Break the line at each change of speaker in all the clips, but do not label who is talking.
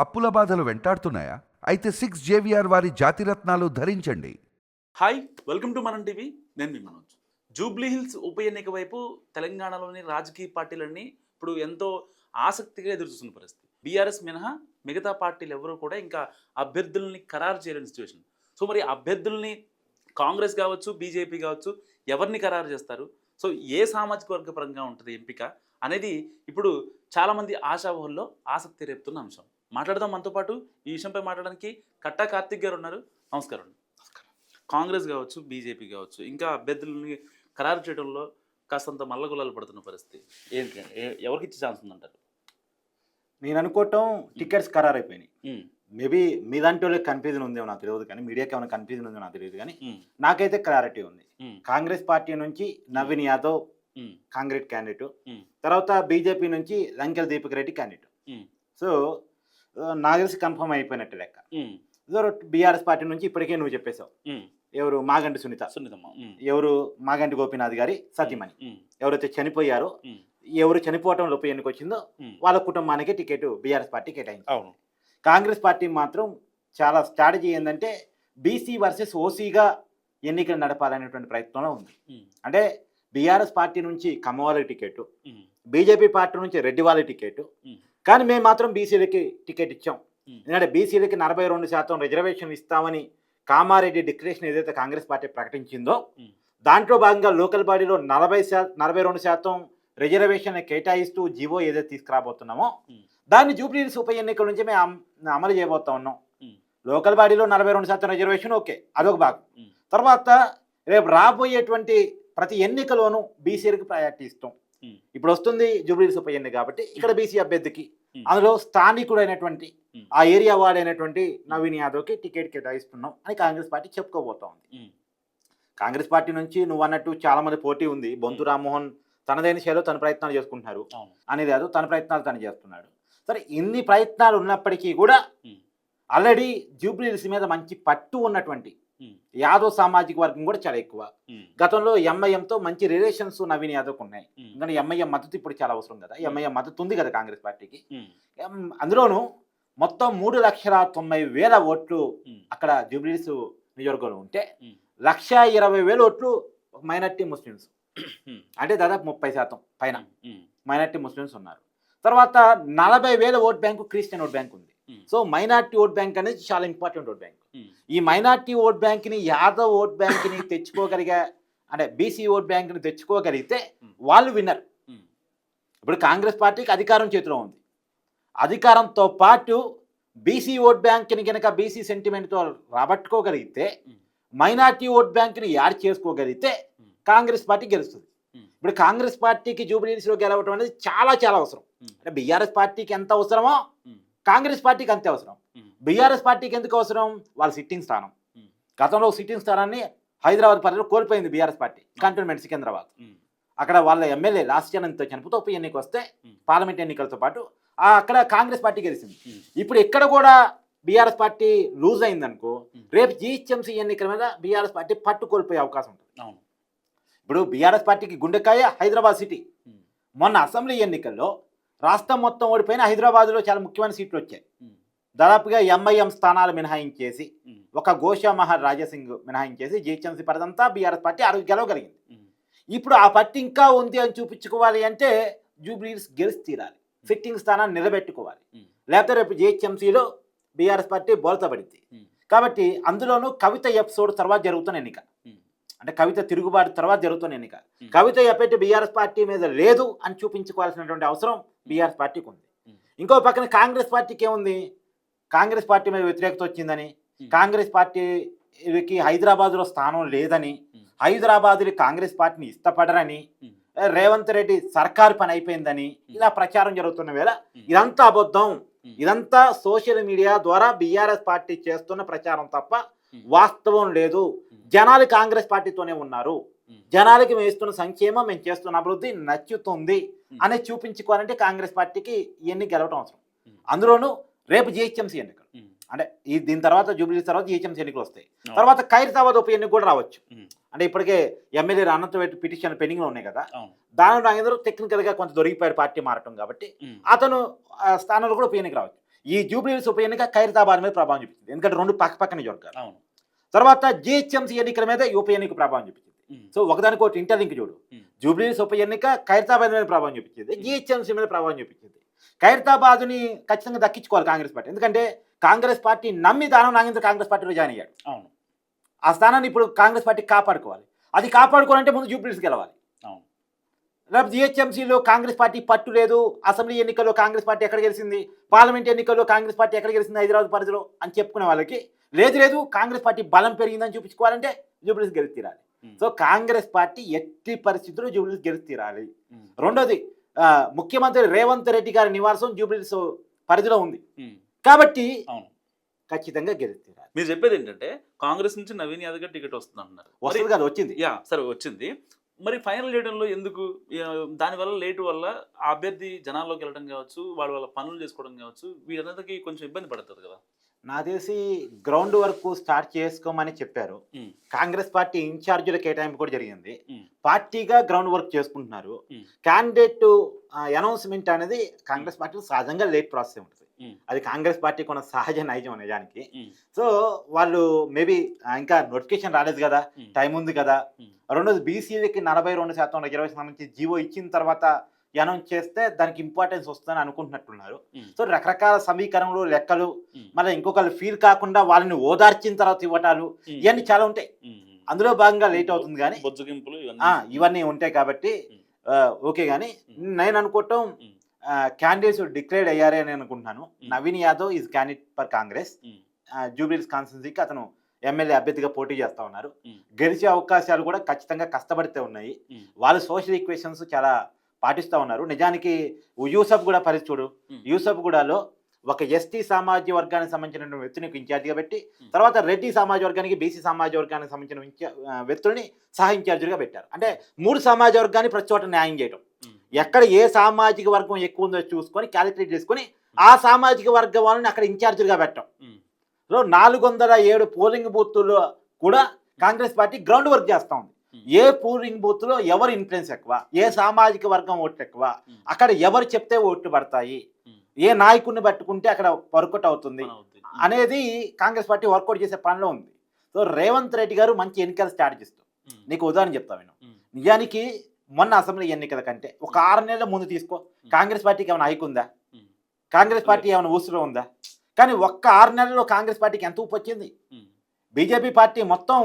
అప్పుల బాధలు వెంటాడుతున్నాయా? అయితే 6 జేవిఆర్ వారి జాతిరత్నాలు ధరించండి.
హాయ్, వెల్కమ్ టు మనం టీవీ. నేను మీ మనోజ్. జూబ్లీ హిల్స్ ఉప ఎన్నిక వైపు తెలంగాణలోని రాజకీయ పార్టీలన్నీ ఇప్పుడు ఎంతో ఆసక్తిగా ఎదురుచూస్తున్న పరిస్థితి. బీఆర్ఎస్ మినహా మిగతా పార్టీలు ఎవరు కూడా ఇంకా అభ్యర్థుల్ని ఖరారు చేయలేని సిచ్యువేషన్. సో మరి అభ్యర్థుల్ని కాంగ్రెస్ కావచ్చు, బీజేపీ కావచ్చు, ఎవరిని ఖరారు చేస్తారు? సో ఏ సామాజిక వర్గ పరంగా ఉంటుంది ఎంపిక అనేది ఇప్పుడు చాలామంది ఆశావహుల్లో ఆసక్తి రేపుతున్న అంశం. మాట్లాడదాం. మనతో పాటు ఈ విషయంపై మాట్లాడడానికి కట్టా కార్తిక్ గారు ఉన్నారు. నమస్కారం. కాంగ్రెస్ కావచ్చు, బీజేపీ కావచ్చు, ఇంకా అభ్యర్థులని ఖరారు చేయడంలో కాస్తంత మల్లగులాలు పడుతున్న పరిస్థితి. ఏంటి, ఎవరికి ఇచ్చే ఛాన్స్ ఉందంటారు?
నేను అనుకోవటం టికెట్స్ ఖరారు అయిపోయినాయి. మేబీ మీ దాంట్లో వాళ్ళకి కన్ఫ్యూజన్ ఉందేమో నాకు తెలియదు, కానీ మీడియాకి ఏమైనా కన్ఫ్యూజన్ ఉందో నాకు తెలియదు, కానీ నాకైతే క్లారిటీ ఉంది. కాంగ్రెస్ పార్టీ నుంచి నవీన్ యాదవ్ కాంగ్రెస్ క్యాండిడేట్, తర్వాత బీజేపీ నుంచి లంకెల్ దీపక్ రెడ్డి క్యాండిడేట్. సో నాకు తెలిసి కన్ఫర్మ్ అయిపోయినట్టు లెక్క. బీఆర్ఎస్ పార్టీ నుంచి ఇప్పటికే నువ్వు చెప్పేశావు, ఎవరు మాగంటి సునీతమ్మ, ఎవరు మాగంటి గోపీనాథ్ గారి సతీమణి, ఎవరైతే చనిపోయారో, ఎవరు చనిపోవటం లోపు ఎన్నిక వచ్చిందో వాళ్ళ కుటుంబానికి టికెట్ బీఆర్ఎస్ పార్టీ కేటాయింది. కాంగ్రెస్ పార్టీ మాత్రం చాలా స్ట్రాటజీ ఏంటంటే బీసీ వర్సెస్ ఓసీగా ఎన్నికలు నడపాలనేటువంటి ప్రయత్నంలో ఉంది. అంటే బీఆర్ఎస్ పార్టీ నుంచి కమ్మవాళ్ళకి టికెట్, బీజేపీ పార్టీ నుంచి రెడ్డి వాళ్ళ టికెట్, కానీ మేము మాత్రం బీసీలకి టికెట్ ఇచ్చాం. ఎందుకంటే బీసీలకి 42% రిజర్వేషన్ ఇస్తామని కామారెడ్డి డిక్లరేషన్ ఏదైతే కాంగ్రెస్ పార్టీ ప్రకటించిందో దాంట్లో భాగంగా లోకల్ బాడీలో 42% రిజర్వేషన్ కేటాయిస్తూ జీవో ఏదైతే తీసుకురాబోతున్నామో దాన్ని జూబ్లీ హిల్స్ ఉప ఎన్నికల నుంచి మేము అమలు చేయబోతా ఉన్నాం. లోకల్ బాడీలో 42% రిజర్వేషన్ ఓకే, అదొక భాగం. తర్వాత రేపు రాబోయేటువంటి ప్రతి ఎన్నికలోనూ బీసీలకు ప్రయారిటీ ఇస్తాం. ఇప్పుడు వస్తుంది జూబ్లీ హిల్స్ ఉప ఎన్నిక కాబట్టి ఇక్కడ బీసీ అభ్యర్థికి, అందులో స్థానికుడైనటువంటి ఆ ఏరియా వాడైనటువంటి నవీన్ యాదవ్కి టికెట్ కేటాయిస్తున్నాం అని కాంగ్రెస్ పార్టీ చెప్పుకోబోతా ఉంది. కాంగ్రెస్ పార్టీ నుంచి నువ్వు అన్నట్టు చాలా మంది పోటీ ఉంది. బొంతు రామ్మోహన్ తనదైన శైలిలో తన ప్రయత్నాలు చేసుకుంటున్నారు, అనేది యాదవ్ తన ప్రయత్నాలు తను చేస్తున్నాడు. సరే, ఇన్ని ప్రయత్నాలు ఉన్నప్పటికీ కూడా ఆల్రెడీ జూబ్లీ హిల్స్ మీద మంచి పట్టు ఉన్నటువంటి యాదవ్ సామాజిక వర్గం కూడా చాలా ఎక్కువ. గతంలో ఎంఐఎంతో మంచి రిలేషన్స్ నవీన్ యాదవ్కి ఉన్నాయి. ఎందుకంటే ఎంఐఎం మద్దతు ఇప్పుడు చాలా అవసరం కదా, ఎంఐఎం మద్దతు ఉంది కదా కాంగ్రెస్ పార్టీకి. అందులోనూ మొత్తం 3,90,000 ఓట్లు అక్కడ జూబ్లీ హిల్స్ నియోజకవర్గంలో ఉంటే 1,20,000 ఓట్లు మైనార్టీ ముస్లిమ్స్, అంటే దాదాపు 30% పైన మైనార్టీ ముస్లిమ్స్ ఉన్నారు. తర్వాత 40,000 vote bank Christian vote bank ఉంది. సో మైనార్టీ ఓట్ బ్యాంక్ అనేది చాలా ఇంపార్టెంట్ ఓట్ బ్యాంక్. ఈ మైనార్టీ ఓట్ బ్యాంక్ని, యాదవ్ ఓట్ బ్యాంక్ని తెచ్చుకోగలిగా, అంటే బీసీ ఓట్ బ్యాంక్ని తెచ్చుకోగలిగితే వాళ్ళు విన్నర్. ఇప్పుడు కాంగ్రెస్ పార్టీకి అధికారం చేతిలో ఉంది. అధికారంతో పాటు బీసీ ఓట్ బ్యాంక్ని కనుక బీసీ సెంటిమెంట్తో రాబట్టుకోగలిగితే, మైనార్టీ ఓట్ బ్యాంక్ని యాడ్ చేసుకోగలిగితే కాంగ్రెస్ పార్టీ గెలుస్తుంది. ఇప్పుడు కాంగ్రెస్ పార్టీకి జూబ్లీ హిల్స్లో గెలవడం అనేది చాలా చాలా అవసరం. అంటే బీఆర్ఎస్ పార్టీకి ఎంత అవసరమో కాంగ్రెస్ పార్టీకి అంతే అవసరం. బీఆర్ఎస్ పార్టీకి ఎందుకు అవసరం? వాళ్ళ సిట్టింగ్ స్థానం. గతంలో సిట్టింగ్ స్థానాన్ని హైదరాబాద్ పరిధిలో కోల్పోయింది బీఆర్ఎస్ పార్టీ, కంటోన్మెంట్ సికింద్రాబాద్. అక్కడ వాళ్ళ ఎమ్మెల్యే లాస్ట్ ఇయర్ చనిపోతే ఉప ఎన్నిక వస్తే పార్లమెంట్ ఎన్నికలతో పాటు అక్కడ కాంగ్రెస్ పార్టీ గెలిచింది. ఇప్పుడు ఇక్కడ కూడా బీఆర్ఎస్ పార్టీ లూజ్ అయిందనుకో, రేపు జీహెచ్ఎంసీ ఎన్నికల మీద బీఆర్ఎస్ పార్టీ పట్టు కోల్పోయే అవకాశం ఉంటుంది. ఇప్పుడు బీఆర్ఎస్ పార్టీకి గుండెకాయ హైదరాబాద్ సిటీ. మొన్న అసెంబ్లీ ఎన్నికల్లో రాష్ట్రం మొత్తం ఓడిపోయిన హైదరాబాద్లో చాలా ముఖ్యమైన సీట్లు వచ్చాయి. దాదాపుగా ఎంఐఎం స్థానాలు మినహాయించేసి, ఒక Gosha Mahar Raja Singh మినహాయించేసి GHMC పరిధంతా BRS party గెలవగలిగింది. ఇప్పుడు ఆ పట్టు ఇంకా ఉంది అని చూపించుకోవాలి అంటే జూబ్లీ హిల్స్ గెలిచి తీరాలి, సిట్టింగ్ స్థానాన్ని నిలబెట్టుకోవాలి. లేకపోతే రేపు జీహెచ్ఎంసీలో బీఆర్ఎస్ పార్టీ బోల్తబడింది. కాబట్టి అందులోనూ కవిత ఎపిసోడ్ తర్వాత జరుగుతున్న ఎన్నిక, అంటే కవిత తిరుగుబాటు తర్వాత జరుగుతున్న ఎన్నిక. కవిత ఎప్పటి బీఆర్ఎస్ పార్టీ మీద లేదు అని చూపించుకోవాల్సినటువంటి అవసరం బీఆర్ఎస్ పార్టీకి ఉంది. ఇంకో పక్కన కాంగ్రెస్ పార్టీకి ఏముంది? కాంగ్రెస్ పార్టీ మీద వ్యతిరేకత వచ్చిందని, కాంగ్రెస్ పార్టీకి హైదరాబాద్లో స్థానం లేదని, హైదరాబాద్లో కాంగ్రెస్ పార్టీని ఇష్టపడరని, రేవంత్ రెడ్డి సర్కారు పని అయిపోయిందని ఇలా ప్రచారం జరుగుతున్న వేళ ఇదంతా అబద్ధం. ఇదంతా సోషల్ మీడియా ద్వారా బీఆర్ఎస్ పార్టీ చేస్తున్న ప్రచారం తప్ప వాస్తవం లేదు. జనాలు కాంగ్రెస్ పార్టీతోనే ఉన్నారు, జనాలకి మేము ఇస్తున్న సంక్షేమం, మేము చేస్తున్న అభివృద్ధి నచ్చుతుంది అనేది చూపించుకోవాలంటే కాంగ్రెస్ పార్టీకి ఇవన్నీ గెలవటం అవసరం. అందులోనూ రేపు జీహెచ్ఎంసీ ఎన్నికలు, అంటే దీని తర్వాత జూబ్లీ తర్వాత జీహెచ్ఎంసీ ఎన్నికలు వస్తాయి. తర్వాత ఖైరతాబాద్ ఉప ఎన్నిక కూడా రావచ్చు. అంటే ఇప్పటికే ఎమ్మెల్యే అనంతవేటి పిటిషన్ పెండింగ్లో ఉన్నాయి కదా, దానిలో నాగేంద్ర టెక్నికల్గా కొంత దొరికిపోయాడు పార్టీ మారటం కాబట్టి అతను స్థానంలో కూడా ఉప ఎన్నిక రావచ్చు. ఈ జూబ్లీహిల్స్ ఉప ఎన్నిక ఖైరతాబాద్ మీద ప్రభావం చూపించింది, ఎందుకంటే రెండు పక్కన నియోజకవర్గాలు.
అవును.
తర్వాత జిహెచ్ఎంసీ ఎన్నికల మీద ఈ ఉప ఎన్నిక ప్రభావం చూపించింది. సో ఒకదానికొకటి ఇంటర్లింక్ చూడు. జూబ్లీహిల్స్ ఉప ఎన్నిక ఖైరతాబాద్ మీద ప్రభావం చూపించింది, జిహెచ్ఎంసీ మీద ప్రభావం చూపించింది. ఖైరతాబాద్ని ఖచ్చితంగా దక్కించుకోవాలి కాంగ్రెస్ పార్టీ, ఎందుకంటే కాంగ్రెస్ పార్టీ నమ్మి దానం నాగేంద్ర కాంగ్రెస్ పార్టీలో జాయిన్ అయ్యాడు.
అవును.
ఆ స్థానాన్ని ఇప్పుడు కాంగ్రెస్ పార్టీ కాపాడుకోవాలి. అది కాపాడుకోవాలంటే ముందు జూబ్లీహిల్స్ గెలవాలి.
అవును.
లేకపోతే జిహెచ్ఎంసీలో కాంగ్రెస్ పార్టీ పట్టు లేదు, అసెంబ్లీ ఎన్నికల్లో కాంగ్రెస్ పార్టీ ఎక్కడ గెలిచింది, పార్లమెంట్ ఎన్నికల్లో కాంగ్రెస్ పార్టీ ఎక్కడ గెలిచింది హైదరాబాద్ పరిధిలో అని చెప్పుకునే వాళ్ళకి లేదు కాంగ్రెస్ పార్టీ బలం పెరిగిందని చూపించుకోవాలంటే జూబ్లీహిల్స్ గెలిచి తీరాలి. సో కాంగ్రెస్ పార్టీ ఎట్టి పరిస్థితుల్లో జూబ్లీహిల్స్ గెలిచి తీరాలి. రెండోది ముఖ్యమంత్రి రేవంత్ రెడ్డి గారి నివాసం జూబ్లీహిల్స్ పరిధిలో ఉంది కాబట్టి ఖచ్చితంగా గెలిచి తీరాలి.
మీరు చెప్పేది ఏంటంటే కాంగ్రెస్ నుంచి నవీన్ యాదవ్ గారు టికెట్ వస్తుంది అంటున్నారు.
వస్తుంది కదా, వచ్చింది.
యా సరే వచ్చింది. మరి ఫైనల్ చేయడంలో ఎందుకు దానివల్ల లేటు వల్ల ఆ అభ్యర్థి జనాల్లోకి వెళ్ళడం కావచ్చు, వాళ్ళ పనులు చేసుకోవడం కావచ్చు, వీళ్ళందరికీ కొంచెం ఇబ్బంది పడుతుంది కదా.
నాకు తెలిసి గ్రౌండ్ వర్క్ స్టార్ట్ చేసుకోమని చెప్పారు. కాంగ్రెస్ పార్టీ ఇన్ఛార్జీల కేటాయింపు కూడా జరిగింది. పార్టీగా గ్రౌండ్ వర్క్ చేసుకుంటున్నారు. క్యాండిడేట్ అనౌన్స్మెంట్ అనేది కాంగ్రెస్ పార్టీ సహజంగా లేట్ ప్రాసెస్ ఉంటుంది. అది కాంగ్రెస్ పార్టీ కొన్న సహజ నైజం నిజానికి. సో వాళ్ళు మేబీ ఇంకా నోటిఫికేషన్ రాలేదు కదా, టైం ఉంది కదా. రెండోది బీసీలకి 42% 20 సంబంధించి జీవో ఇచ్చిన తర్వాత అనౌన్స్ చేస్తే దానికి ఇంపార్టెన్స్ వస్తుందని అనుకుంటున్నట్టున్నారు. సో రకరకాల సమీకరణలు లెక్కలు, మళ్ళీ ఇంకొకరు ఫీల్ కాకుండా వాళ్ళని ఓదార్చిన తర్వాత ఇవ్వటాలు ఇవన్నీ చాలా ఉంటాయి. అందులో భాగంగా లేట్ అవుతుంది కానీ ఇవన్నీ ఉంటాయి కాబట్టి ఓకే. కానీ నేను అనుకోవటం క్యాండిడేట్స్ డిక్లేర్ అయ్యారే అని అనుకుంటున్నాను. Naveen Yadav is candidate for Congress. Jubilee Hills కాన్స్టిట్యున్సీకి అతను ఎమ్మెల్యే అభ్యర్థిగా పోటీ చేస్తా ఉన్నారు. గెలిచే అవకాశాలు కూడా ఖచ్చితంగా కష్టపడితే ఉన్నాయి. వాళ్ళు సోషల్ ఈక్వేషన్స్ చాలా పాటిస్తూ ఉన్నారు. నిజానికి యూసఫ్ కూడా పరిస్థితి చూడు. యూసఫ్ గూడలో ఒక ఎస్టీ సామాజిక వర్గానికి సంబంధించిన వ్యక్తిని ఇన్ఛార్జిగా పెట్టి, తర్వాత రెడ్డి సమాజ వర్గానికి బీసీ సమాజ వర్గానికి సంబంధించిన వ్యక్తుల్ని సహా ఇన్ఛార్జిగా పెట్టారు. అంటే 3 సమాజ వర్గాన్ని ప్రతి చోట న్యాయం చేయడం. ఎక్కడ ఏ సామాజిక వర్గం ఎక్కువ ఉందో చూసుకొని క్యాలిక్యులేట్ చేసుకొని ఆ సామాజిక వర్గం వాళ్ళని అక్కడ ఇన్ఛార్జిగా పెట్టడం. 407 పోలింగ్ బూత్లో కూడా కాంగ్రెస్ పార్టీ గ్రౌండ్ వర్క్ చేస్తూ ఉంది. ఏ పోలింగ్ బూత్ లో ఎవరు ఇన్ఫ్లుయెన్స్ ఎక్కువ, ఏ సామాజిక వర్గం ఓట్లు ఎక్కువ, అక్కడ ఎవరు చెప్తే ఓట్లు పడతాయి, ఏ నాయకుడిని పట్టుకుంటే అక్కడ వర్కౌట్ అవుతుంది అనేది కాంగ్రెస్ పార్టీ వర్కౌట్ చేసే పనిలో ఉంది. సో రేవంత్ రెడ్డి గారు మంచి ఎన్నికల స్ట్రాటజిస్ట్. నీకు ఉదాహరణ చెప్తాను నేను. నిజానికి మొన్న అసెంబ్లీ ఎన్నికల కంటే ఒక 6 నెలల ముందు తీసుకో, కాంగ్రెస్ పార్టీకి ఏమైనా హైక్ ఉందా, కాంగ్రెస్ పార్టీ ఏమైనా ఊసులో ఉందా? కానీ ఒక్క 6 నెలల్లో కాంగ్రెస్ పార్టీకి ఎంత ఊపు వచ్చింది. బీజేపీ పార్టీ మొత్తం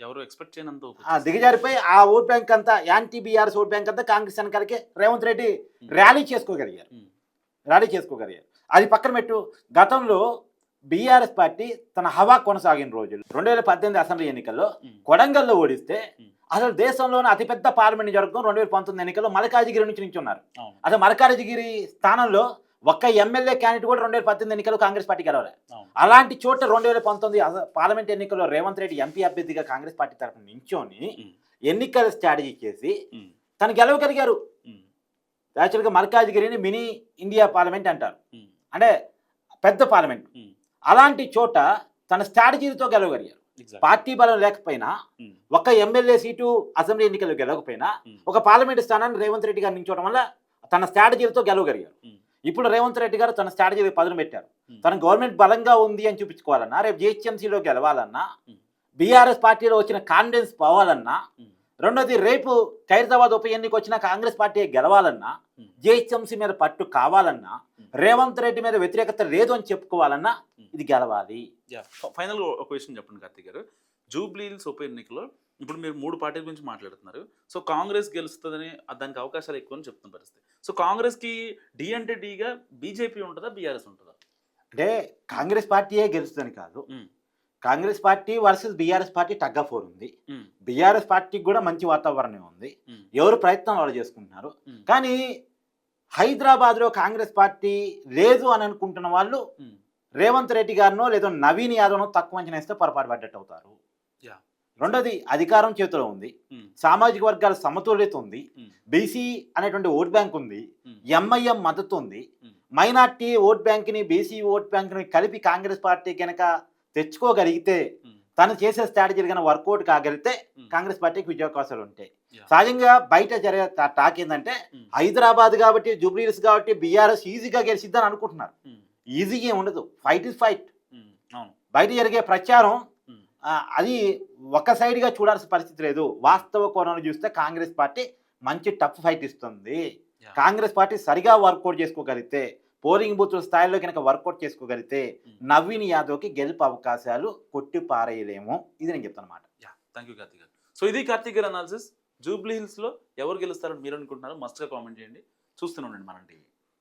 ఎవరు ఎక్స్పెక్ట్ చేయనంత
దిగజారిపోయి ఆ ఓట్ బ్యాంక్ అంతా యాంటీ బీఆర్ఎస్ ఓట్ బ్యాంక్ అంతా కాంగ్రెస్ వెనకాలకే రేవంత్ రెడ్డి ర్యాలీ చేసుకోగలిగారు. అది పక్కన పెట్టు. గతంలో బీఆర్ఎస్ పార్టీ తన హవా కొనసాగిన రోజులు 2018 అసెంబ్లీ ఎన్నికల్లో కొడంగల్లో ఓడిస్తే అసలు దేశంలోనే అతిపెద్ద పార్లమెంట్ నియోజకవర్గం 2019 ఎన్నికల్లో మల్కాజిగిరి నుంచి నించున్నారు. అసలు మల్కాజిగిరి స్థానంలో ఒక్క ఎమ్మెల్యే క్యాండిడేట్ కూడా 2018 ఎన్నికల్లో కాంగ్రెస్ పార్టీ గెలవలే. అలాంటి చోట 2019 పార్లమెంట్ ఎన్నికల్లో రేవంత్ రెడ్డి ఎంపీ అభ్యర్థిగా కాంగ్రెస్ పార్టీ తరఫున నించొని ఎన్నికల స్ట్రాటజీ చేసి తను గెలవగలిగారు. యాక్చువల్గా మల్కాజిగిరిని మినీ ఇండియా పార్లమెంట్ అంటారు, అంటే పెద్ద పార్లమెంట్. అలాంటి చోట తన స్ట్రాటజీతో గెలవగలిగారు. పార్టీ బలం లేకపోయినా, ఒక ఎమ్మెల్యే సీటు అసెంబ్లీ ఎన్నికల్లో గెలవకపోయినా, ఒక పార్లమెంట్ స్థానాన్ని రేవంత్ రెడ్డి గారు నించోవడం వల్ల తన స్ట్రాటజీలతో గెలవగలిగారు. ఇప్పుడు రేవంత్ రెడ్డి గారు తన స్ట్రాటజీ పదును పెట్టారు. తన గవర్నమెంట్ బలంగా ఉంది అని చూపించుకోవాలన్నా, రేపు జిహెచ్ఎంసీలో గెలవాలన్నా, బీఆర్ఎస్ పార్టీలో వచ్చిన కాన్ఫిడెన్స్ పోవాలన్నా, రెండోది రేపు ఖైరతాబాద్ ఉప ఎన్నిక వచ్చిన కాంగ్రెస్ పార్టీ గెలవాలన్నా, జిహెచ్ఎంసీ మీద పట్టు కావాలన్నా, రేవంత్ రెడ్డి మీద వ్యతిరేకత లేదు అని చెప్పుకోవాలన్నా ఇది గెలవాలి.
ఫైనల్ ఒక విషయం చెప్పండి కార్తీక్ గారు. జూబ్లీహిల్స్ ఉప ఎన్నికలో ఇప్పుడు మీరు 3 పార్టీల గురించి మాట్లాడుతున్నారు. సో కాంగ్రెస్ గెలుస్తుందని దానికి అవకాశాలు ఎక్కువ అని చెప్తున్న పరిస్థితి. సో కాంగ్రెస్కి డి అంటే డీగా బీజేపీ ఉంటుందా, బీఆర్ఎస్ ఉంటుందా?
అంటే కాంగ్రెస్ పార్టీయే గెలుస్తుందని కాదు, Congress party versus BRS party tug of war ఉంది. బీఆర్ఎస్ పార్టీకి కూడా మంచి వాతావరణం ఉంది, ఎవరు ప్రయత్నం వాళ్ళు చేసుకుంటున్నారు. కానీ హైదరాబాద్లో కాంగ్రెస్ పార్టీ లేదు అని అనుకుంటున్న వాళ్ళు రేవంత్ రెడ్డి గారినో లేదా నవీన్ యాదవ్నో తక్కువ అంచనా వేస్తే పొరపాటు పడ్డట్టు అవుతారు. రెండోది అధికారం చేతిలో ఉంది, సామాజిక వర్గాల సమతుల్యత ఉంది, బీసీ అనేటువంటి ఓట్ బ్యాంక్ ఉంది, ఎంఐఎం మద్దతు ఉంది, మైనార్టీ ఓట్ బ్యాంక్ని బీసీ ఓట్ బ్యాంక్ని కలిపి కాంగ్రెస్ పార్టీ కనుక తెచ్చుకోగలిగితే, తను చేసే స్ట్రాటజీలు కనుక వర్కౌట్ కాగలిగితే కాంగ్రెస్ పార్టీకి విజయావకాశాలు ఉంటాయి. సహజంగా బయట జరిగే టాక్ ఏంటంటే హైదరాబాద్ కాబట్టి, జూబ్లీహిల్స్ కాబట్టి బీఆర్ఎస్ ఈజీగా గెలిచిద్దని అనుకుంటున్నారు. ఈజీగా ఏం ఉండదు. Fight is fight.
అవును.
బయట జరిగే ప్రచారం
ఉమ్,
అది ఒక సైడ్గా చూడాల్సిన పరిస్థితి లేదు. వాస్తవ కోణంలో చూస్తే కాంగ్రెస్ పార్టీ మంచి టఫ్ ఫైట్ ఇస్తుంది.
Yeah.
కాంగ్రెస్ పార్టీ సరిగా వర్కౌట్ చేసుకోగలిగితే, పోలింగ్ బూత్ స్థాయిలో కనుక వర్కౌట్ చేసుకోగలిగితే నవీన్ యాదవ్కి గెలుపు అవకాశాలు కొట్టి పారేయలేము. ఇది నేను చెప్తాను అన్నమాట.
థ్యాంక్ యూ కార్తీక్ గారు. సో ఇది కార్తీక్ గారు అనాలిసిస్. జూబ్లీ హిల్స్లో ఎవరు గెలుస్తారని మీరు అనుకుంటున్నారో మస్ట్గా కామెంట్ చేయండి. చూస్తూనే ఉండండి మనం టీవీ.